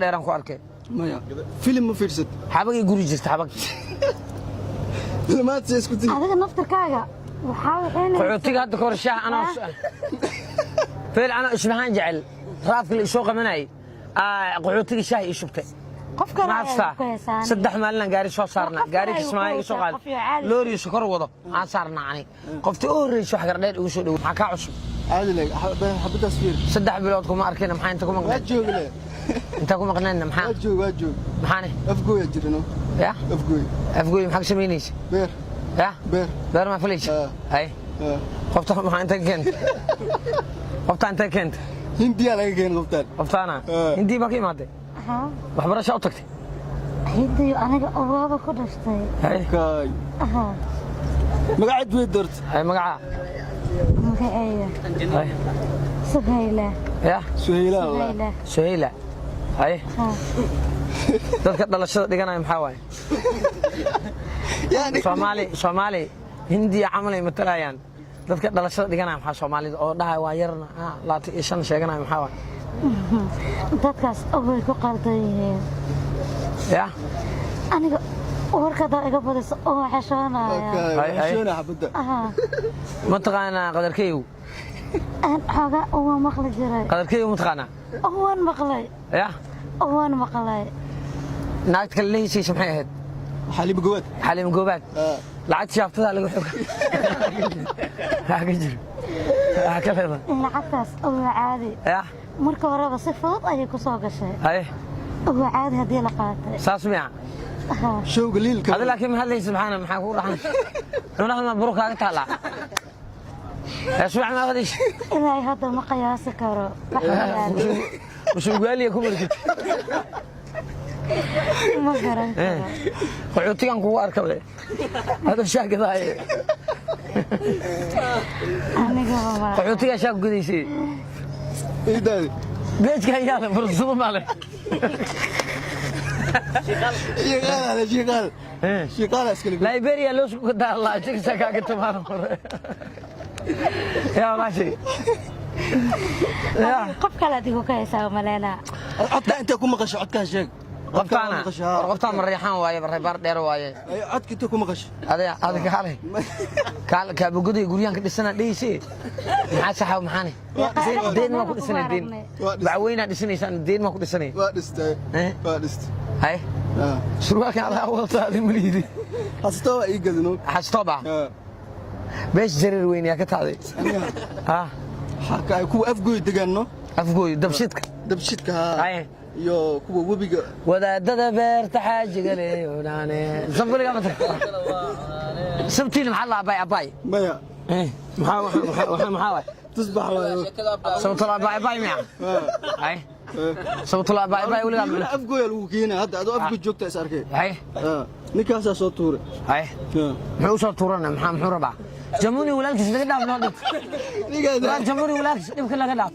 dheeraan ku arkay maya filim ma fiirsad xabagii guri jirta xabag filmaad si isku tii adiga naftarkaaga waxa weyn qaxootiga hadda kor shaah ana feel ana isbahan jecel raafka la soo qabanay qaxootiga shaah ii shubtay qofka maafsa saddex maalin gaari soo saarna gaari kismaayo soo qaad loori sokor wado aan saarnaani qoftii oo horeeyay wax gardheer ugu soo dhaw waxa ka cusub caadi leeg xabadaas fiir saddex bilood kuma arkeen maxay inta kuma waa joogle inta kuma qanaan maxaa waa joog maxaane afgooy jirno ya afgooy maxaa sameynaysa beer ya beer ma falish hay qofta maxaa inta keent qofta inta keent hindiya laga keen qoftaana hindi ma ka imaatay waxbarasho u tagtay hindi aniga awooba ku dhashtay kay magacaad way doortay hay magaca Suhayla ya Suhayla hay dadka dhalashada dhiganay maxaa waay Soomaali hindi amal ay matalayaan dadka dhalashada dhiganay maxaa Soomaalida oo dhahay waa yarna 25 sheeganay maxaa waay dadkaas oo ku qaldan yihiin ya aniga warkada iga badayso oo xashoonaya xashoona xabada ma taqaana qadarkeeyu حاجة هو مخلي جري قدر كذا متقنع هو مقلي يا هو مقلي ناقتك اللي شيء سمحيه حليب جوات حليب جوات لعد شافتها اللي يحب هاجر هكذا العكس هو عادي يا مركب ورا صفات أي كسوق شيء أي هو عادي هدي لقاته ساسمع شو قليل هذا لكن هل سبحانه محاكور رحمه ونحن مبروك هذا طلع اسمع ما غاديش إلهي هذا ما قياس كرو وش قال لي كبر كده ما قرن قعدتي كان كو اركب له هذا الشاق ذاي انا قعدتي شاق قديسي ايه ده بيت كان يلا فرصه ماله شغال اسكلي لايبيريا لو سكو دا الله جيك سكا كتمان يا ماشي يا قف كلا ديكو كايسا مالينا عدك انت كو مقش عدك شيك قفطان من ريحان وايه بريبار دير وايه عدك انت كو مقش هذا كحالي قال كابغدي غوريان كدسنا ديسي maxaa saxaw maxaane deen ma ku dhisnay deen bacweyna dhisnaysan deen ma ku dhisnay waa dhistay hay surwaalka ala awaltaadi maliidi hasto ay gadno hasto ba bees jarir weyn ya ka taaday xaka ku afgooy deganno afgooy dabshidka hay iyo kuwa webiga wadaadada beerta xaajiga leeyoonane sabaliga mata sabtiin maxaa la abay maya maxaa تصبح صوت الله باي ميا هاي صوت الله باي ولا لا افقوي الوكينا هذا افقو جوجتا اساركي هاي نيكاسا سو توري هاي محو سو تورنا محو ربع جموني ولالكس laga dhaaf noo dhig جموني ولالكس dhibka laga dhaaf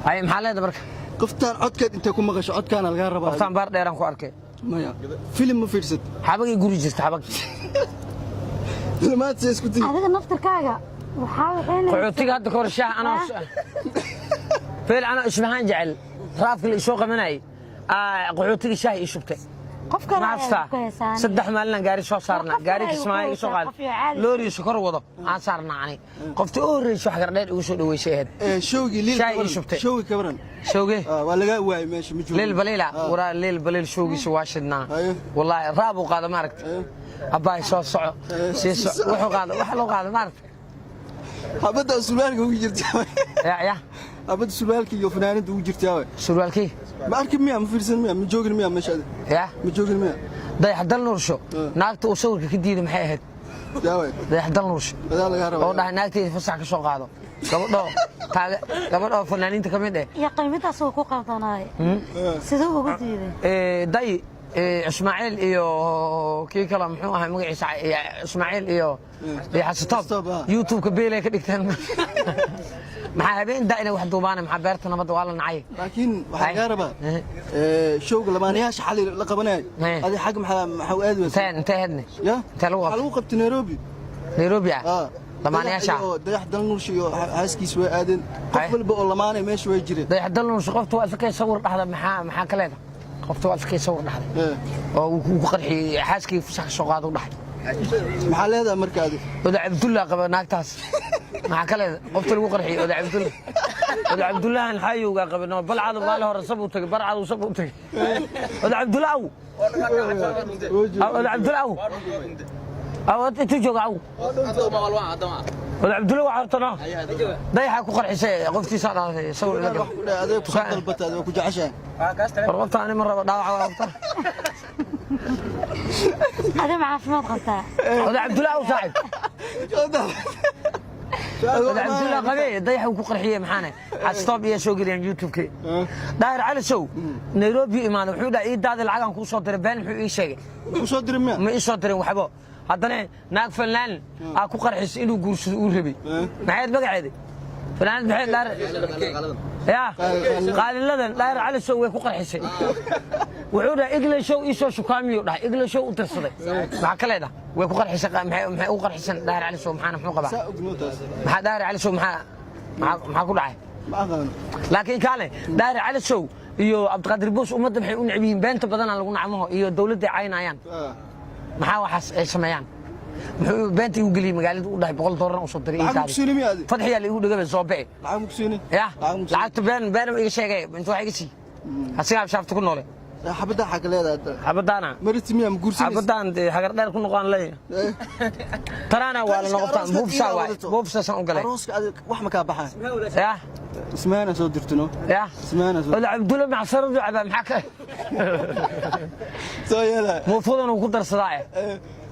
هاي maxaa leedahay marka qoftaan codkeed inta ku maqasho codkaan laga rabaa qoftaan baar dheeraan ku arkay maya film ma fiirsad xabagii guri jirta xabag filmaad si isku tii adiga naftarkaaga qaxootiga hadda kor shaah ana feel ana isbahan jecel raafka la soo qabanay qaxootiga shaah ii shubtay qofka maafsa saddex maalin gaari soo saarna gaari kismaayo soo qaad loori sokor wado aan saarnaani qoftii oo horeeyay wax gardheer ugu soo dhaweysay showgi liil showgi kabran showgi waa laga waay meesha ma joogo liil baleela wara liil baleel showgi soo waashidna wallahi raabu qaado ma aragtay abay soo soco wuxuu qaado wax loo qaado ma aragtay habada surwaalka ugu jirtaa ya habada surwaalka iyo fanaanada ugu jirtaa surwaalkii ma arki miya ma fiirsan miya ma joogin miya meesha ya ma joogin miya day hadal nuursho naagta uu sawirka ka diiday maxay ahayd daaway day hadal nuursho oo dhahay naagteeda fasax ka soo qaado gabadho fanaaniinta kamid ya qiimadaas oo ku qaldanay sidoo ugu diiday day اسماعيل iyo kii kala muxuu ahaa magaciisa ismaaciil iyo xasatob youtube ka beelay ka dhigtaan maxaa habeen daayna wax duubaana maxaa beerta nabad waa la nacay laakiin waxa laga rabaa showga lamaanayaasha xalli la qabanay hadi xaq maxaa aad weyn inta hadne ya lagu qabtay Nairobi lamaanayaasha dayax dalnuush iyo haaskiis way aadeen qof walba oo lamaanay meesha way jireen dayax dalnuush qoftu waa iska sawir dhaxda maxaa ka leedahay qoftu waa iska sawir dhaxda oo uu ku qarxiyay haaskii fasax soo qaado dhaxay maxaa leedahay markaadi wada Cabdulla qaba naagtaas maxaa ka leedahay qoftu lagu qarxiyay wada Cabdulla xayuga qabno balcad maal hore sabu tagay barcad uu sabu tagay wada Cabdulla wada Cabdulla أو أنت جوع أو ولا عبد الله وعرتنا ضيحة كقرح شيء قفتي صار سوي لك هذا كسر البتة هذا كوجع عشان ربطت أنا مرة ضاع ربطت هذا مع عفمات غلطة ولا عبد الله وسعد ولا عبد الله قبي ضيحة وكقرحية محانا عستوب يا شو قريان يوتيوب كي داير على شو نيروبي إيمان وحودا عيد هذا العالم كوصدر بين حوي شيء كوصدر مين ما يصدر وحبه haddana naag fanaan aa ku qarxis inuu guursado uu rabay maxayd magaceeda fanaan maxay dhaar ya qaaliladan dhaar cali soo way ku qarxisay wuxuu dhahay igla show isoo shukaamiyo dhahay igla show u tirsaday waxa kale dhahay way ku qarxisay maxay u qarxisan dhaar cali soo maxana muxuu qabaa maxaa dhaar cali soo maxaa ku dhacay laakiin kaale dhaar cali soo iyo Abdiqaadir Boos ummadda maxay u nacbiin beenta badan lagu nacmaho iyo dawladda caynayaan maxaa waxaas ay sameeyaan muxuu beenta u galiyay magaalada u dhahay $100 oo soo diray intaadi fadxiya la igu dhigay soo bixi lacag muksini ya lacagta been iga sheegay inta wax iga sii asiga shaafta ku noole xabada xaq leedahay xabadana maritimiya ma guursin xabadan hagar dheer ku noqon leeyahay tarana waa la noqotaan buufsa san u galay arooska wax ma ka baxay ya اسمعنا سو درتنو يا اسمعنا سو عبد الله مع صرف عبا محك سو يلا مو فضل ku darsaday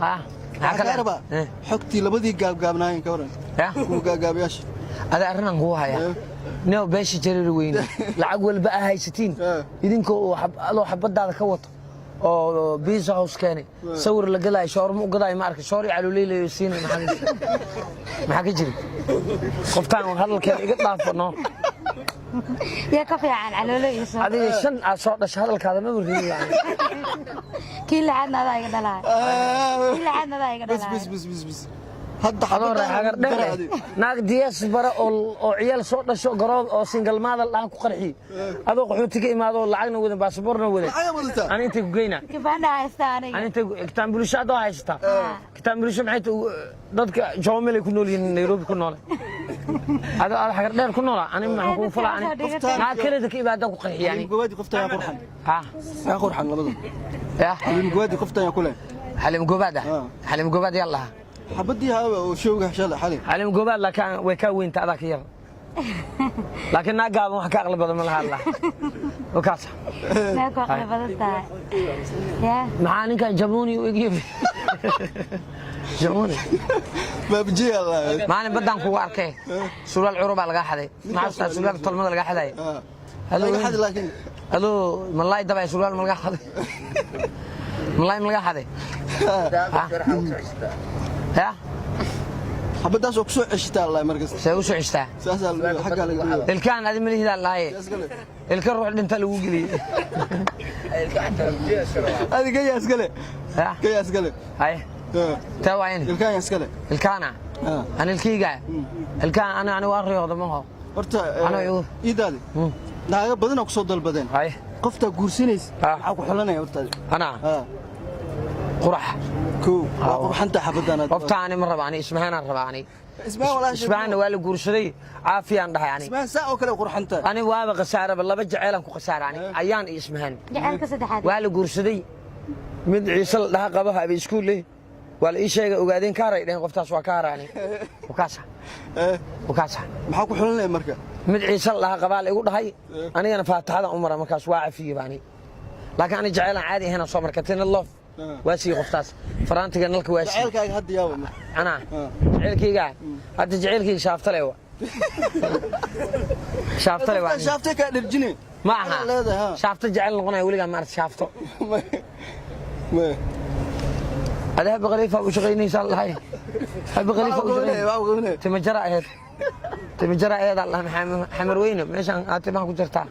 ha hakala xogti labadii gaabgaabnaayn ka waran ya ku gaagaabiyash ada arinan ku haya noo beeshi jarir weyn lacag walba haysatiin idinkoo xabadaada ka wato oo pizza house keenay sawir la galay shawarma u gaday ma arkay shoori caluleeyo siinay maxaa ka jiri qoftaan hadalkeen iga dhaafano يا كفي عن علولي هذه شن أصوات الشهر الكذا ما بريء كل عنا ذا يقدلها كل عنا ذا يقدلها بس هذا حضور حجر ده ناق دياس برا أو عيال صوت شو قراب أو سنجل ماذا الآن كقرحي هذا قحوتي كي ماذا العين وذن باسبورنا وذن أنا أنت جينا كيف أنا هستاني أنا أنت كتاب بلوش هذا هستا كتاب بلوش معي ضدك جوامل يكونوا لي نيروبي يكونوا له هذا حجر ده يكونوا له أنا معكم فلا أنا كله ذكي بعد قحي يعني جوادي قفتا يا قرحان ها يا قرحان لبض يا حليم جوادي قفتا يا كله حليم جوادة حليم جوادة يلا حبدي هذا وشوقه شل حليم جواد لكن ويكوين تذاك يلا لكن ناقاب ما حكى أغلب هذا من الله وكاسة ما كأغلب هذا يا معاني كان جابوني ويجيب جابوني ما بجي الله معاني بدن كواركه سورة العروبة لقى حدا مع أستاذ سورة الطلمة لقى حدا هلو حد لكن هلو من الله يدبع سورة ملقى حدا من الله ملقى حدا يا حبداس وكسو عشتا الله مركز سوسو عشتا ساسال حق الكان هذه من هذا الله الكان روح انت لو قلي هذه جاي اسكله جاي اسكله هاي تا وين الكان اسكله الكان انا الكيغا الكان انا واريوده ما هو horta انا iidaadi naaga badan oo ku soo dalbadeen هاي qofta guursineys waxa ku xulanaya horta انا قرح كو قرحنت حبدنا قفتاني من رباني اسمهنا رباني اسمهنا ولا قرشدي عافيان دحay يعني اسمها ساعه oo kale qurxanta ani waaba qasaara laba jaceylan ku qasaarani ayaan ismahani jaceelka saddexaad wala guursaday mid ciisal dhaha qabaha ay iskuul leh wala ii sheegay ogaadeen ka raydeen qoftaas waa ka haraani wakaasa maxaa ku xulanay marka mid ciisal dhaha qabaal igu dhahay anigana faataxada umar markaas waa cafiyay baani laakiin ani jaceylan caadi ahna soo markateen allah واسي قفتاس فرانتيغا نلك واسي جعلكاga had yaabo انا جعلكيغا هدا جعلكيغا شافتلي شافتلي واني شافتي ka dhirjini معها شافت جعل نقناي وليغا ما شافته ما هذا بغليفه وشغيني ان شاء الله هاي بغليفه وشغيني تمجرى ايد الله حمر وينه ميشان انت ما كجرتا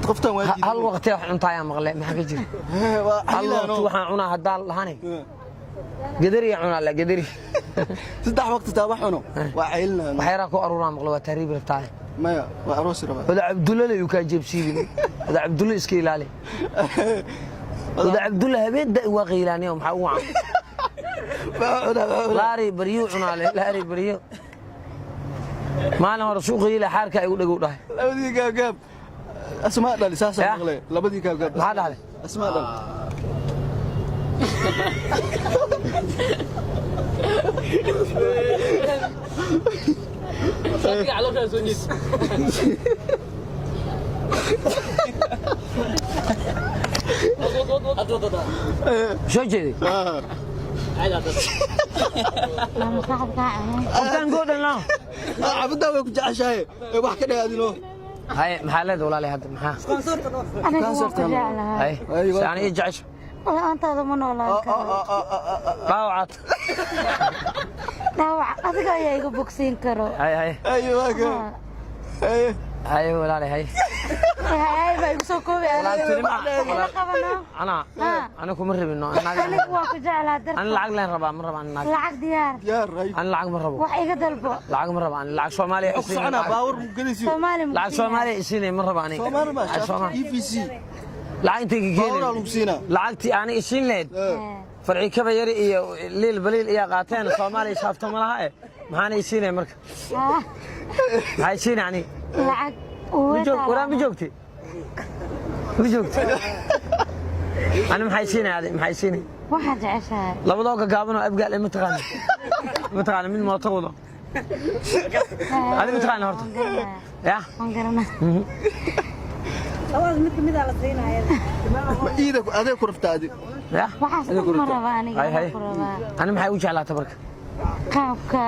تقفتان واجد هل وقت cuntaa maqle ma xaq jiri hal waqti waxaan cunaa hadaan lahaanay قدري يا عنا لا قدري saddex waqti taa wax cuno waa ceylna waxyara ku aruuraan maqlo waa taariib rabtaa maya waa aroos rabaa wada Cabdulla la yuka jeebsiin wada Cabdulla iska ilaali wada Cabdulla habeen waa qiilaani oo maxaa u wacan laari bariyo cuna laari bariyo maalin hore suuqa ila xaarka ay u dhagow dhahay labadii gaab asmaa dhali saasa maqlay labadii gaab maxaa dhahay asmaa dhali شو جدي؟ كان قول لا عبدا way ku jeceshahay wax ka dhaadino هاي محلد ولا لي هذا محا أنا هاي يعني ايه جعش والله أنت هذا من ولا ضاوعت داوع أذكر يا إيجو بوكسين كرو هاي ايوه ايوه هاي ولا لي هاي هاي ما يقصو كوبي انا كمر منه أنا كواك جعل هذا انا العقل لين ربا من ربا انا العقد ديار يا ري انا العقل من ربا وحي قدلبو العقل من ربا العقل سومالي انا باور مقدسي سومالي العقل سومالي اسيني من ربا اني سومالي ما اي في سي lacagta باور لوسينا lacagtii aan ishin leed farci kaba yari iyo liil baliil iyo qaateen Soomaaliya shaafto ma laha maxaan ishinay marka maxay ishinay العقد ولا ما joogtay ana maxay ishinay maxay ishinay واحد عشاء labadoo ka gaaban oo abgaal ma taqaan mid mooto wado ma taqaan horta ya wangarana أول مثل ماذا لطينا يا ما إيدك أذيك كرفتادي يا waxaas ma rabaa aniga هاي أنا maxay u jeclaa tabarka qaabka